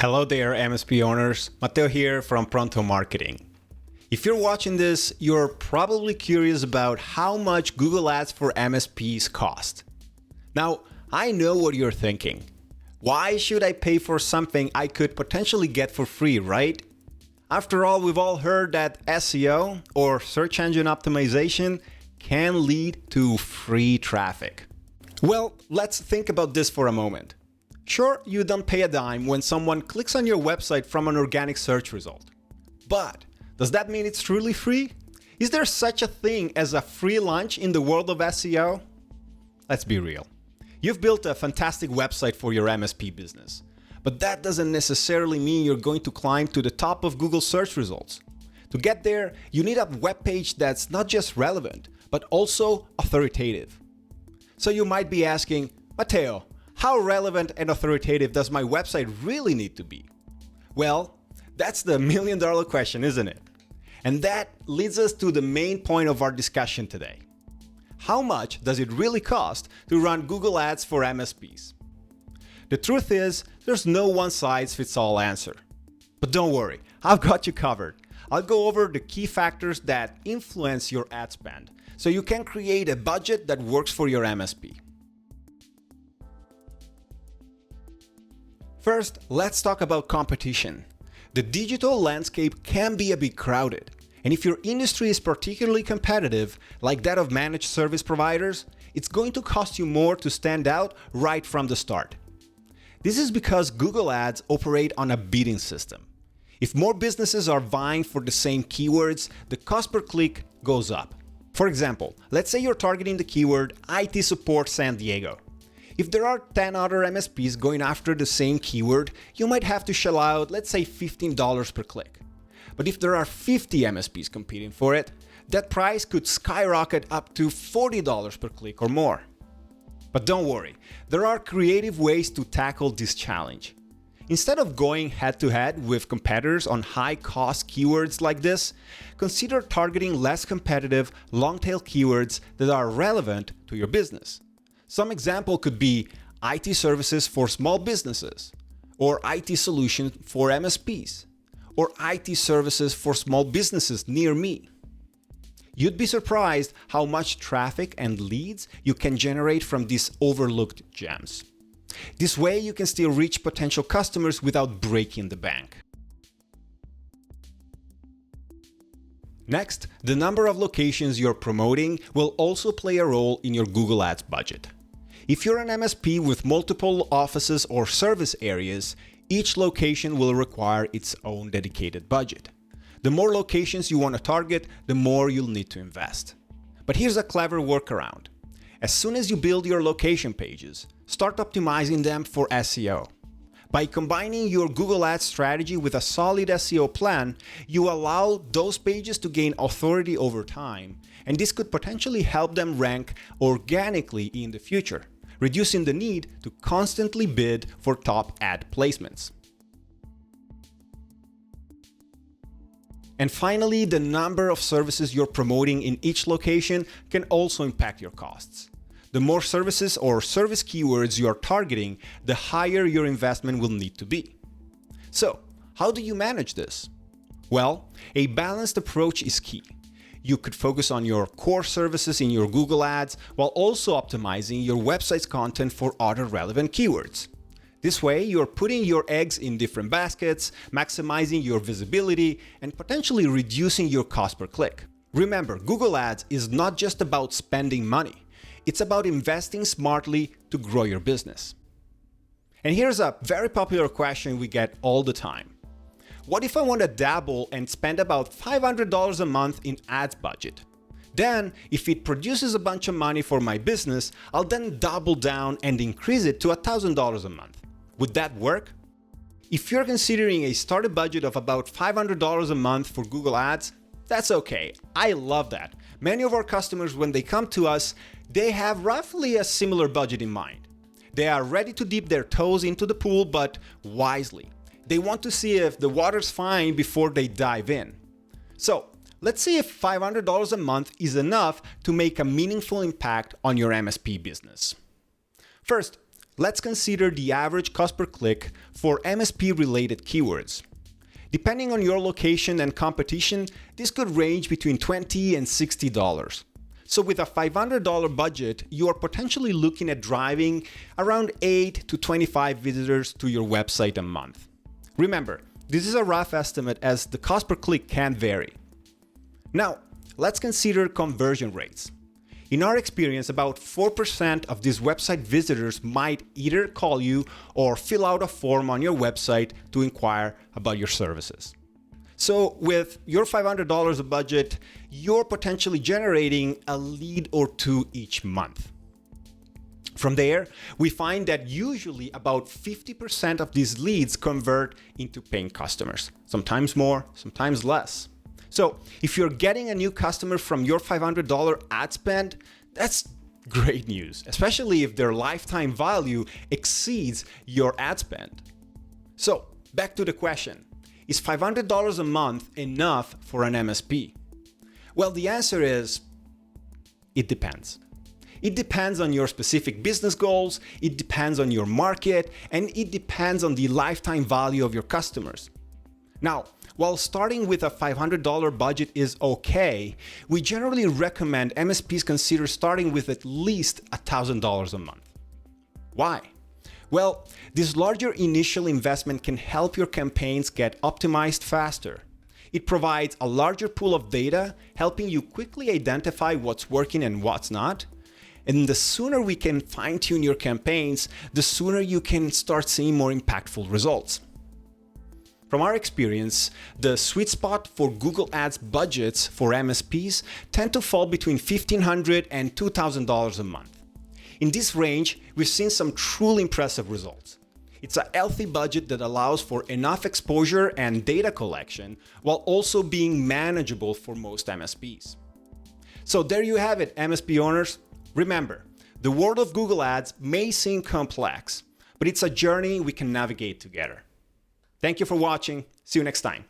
Hello there, MSP owners. Matteo here from Pronto Marketing. If you're watching this, you're probably curious about how much Google Ads for MSPs cost. Now, I know what you're thinking. Why should I pay for something I could potentially get for free, right? After all, we've all heard that SEO, or search engine optimization, can lead to free traffic. Well, let's think about this for a moment. Sure, you don't pay a dime when someone clicks on your website from an organic search result. But does that mean it's truly free? Is there such a thing as a free lunch in the world of SEO? Let's be real. You've built a fantastic website for your MSP business, but that doesn't necessarily mean you're going to climb to the top of Google search results. To get there, you need a web page that's not just relevant, but also authoritative. So you might be asking, Matteo, how relevant and authoritative does my website really need to be? Well, that's the million-dollar question, isn't it? And that leads us to the main point of our discussion today. How much does it really cost to run Google Ads for MSPs? The truth is, there's no one-size-fits-all answer. But don't worry, I've got you covered. I'll go over the key factors that influence your ad spend, so you can create a budget that works for your MSP. First, let's talk about competition. The digital landscape can be a bit crowded, and if your industry is particularly competitive, like that of managed service providers, it's going to cost you more to stand out right from the start. This is because Google Ads operate on a bidding system. If more businesses are vying for the same keywords, the cost per click goes up. For example, let's say you're targeting the keyword IT support San Diego. If there are 10 other MSPs going after the same keyword, you might have to shell out, let's say, $15 per click. But if there are 50 MSPs competing for it, that price could skyrocket up to $40 per click or more. But don't worry, there are creative ways to tackle this challenge. Instead of going head-to-head with competitors on high-cost keywords like this, consider targeting less competitive, long-tail keywords that are relevant to your business. Some example could be IT services for small businesses, or IT solutions for MSPs, or IT services for small businesses near me. You'd be surprised how much traffic and leads you can generate from these overlooked gems. This way you can still reach potential customers without breaking the bank. Next, the number of locations you're promoting will also play a role in your Google Ads budget. If you're an MSP with multiple offices or service areas, each location will require its own dedicated budget. The more locations you want to target, the more you'll need to invest. But here's a clever workaround. As soon as you build your location pages, start optimizing them for SEO. By combining your Google Ads strategy with a solid SEO plan, you allow those pages to gain authority over time, and this could potentially help them rank organically in the future, reducing the need to constantly bid for top ad placements. And finally, the number of services you're promoting in each location can also impact your costs. The more services or service keywords you are targeting, the higher your investment will need to be. So, how do you manage this? Well, a balanced approach is key. You could focus on your core services in your Google Ads while also optimizing your website's content for other relevant keywords. This way, you're putting your eggs in different baskets, maximizing your visibility, and potentially reducing your cost per click. Remember, Google Ads is not just about spending money. It's about investing smartly to grow your business. And here's a very popular question we get all the time. What if I want to dabble and spend about $500 a month in ads budget? Then, if it produces a bunch of money for my business, I'll then double down and increase it to $1,000 a month. Would that work? If you're considering a starter budget of about $500 a month for Google Ads, that's okay. I love that. Many of our customers, when they come to us, they have roughly a similar budget in mind. They are ready to dip their toes into the pool, but wisely. They want to see if the water's fine before they dive in. So, let's see if $500 a month is enough to make a meaningful impact on your MSP business. First, let's consider the average cost per click for MSP-related keywords. Depending on your location and competition, this could range between $20 and $60. So with a $500 budget, you are potentially looking at driving around 8 to 25 visitors to your website a month. Remember, this is a rough estimate as the cost per click can vary. Now, let's consider conversion rates. In our experience, about 4% of these website visitors might either call you or fill out a form on your website to inquire about your services. So with your $500 a budget, you're potentially generating a lead or two each month. From there, we find that usually about 50% of these leads convert into paying customers, sometimes more, sometimes less. So if you're getting a new customer from your $500 ad spend, that's great news, especially if their lifetime value exceeds your ad spend. So back to the question, is $500 a month enough for an MSP? Well, the answer is, it depends. It depends on your specific business goals, it depends on your market, and it depends on the lifetime value of your customers. Now, while starting with a $500 budget is okay, we generally recommend MSPs consider starting with at least $1,000 a month. Why? Well, this larger initial investment can help your campaigns get optimized faster. It provides a larger pool of data, helping you quickly identify what's working and what's not. And the sooner we can fine-tune your campaigns, the sooner you can start seeing more impactful results. From our experience, the sweet spot for Google Ads budgets for MSPs tend to fall between $1,500 and $2,000 a month. In this range, we've seen some truly impressive results. It's a healthy budget that allows for enough exposure and data collection while also being manageable for most MSPs. So there you have it, MSP owners. Remember, the world of Google Ads may seem complex, but it's a journey we can navigate together. Thank you for watching. See you next time.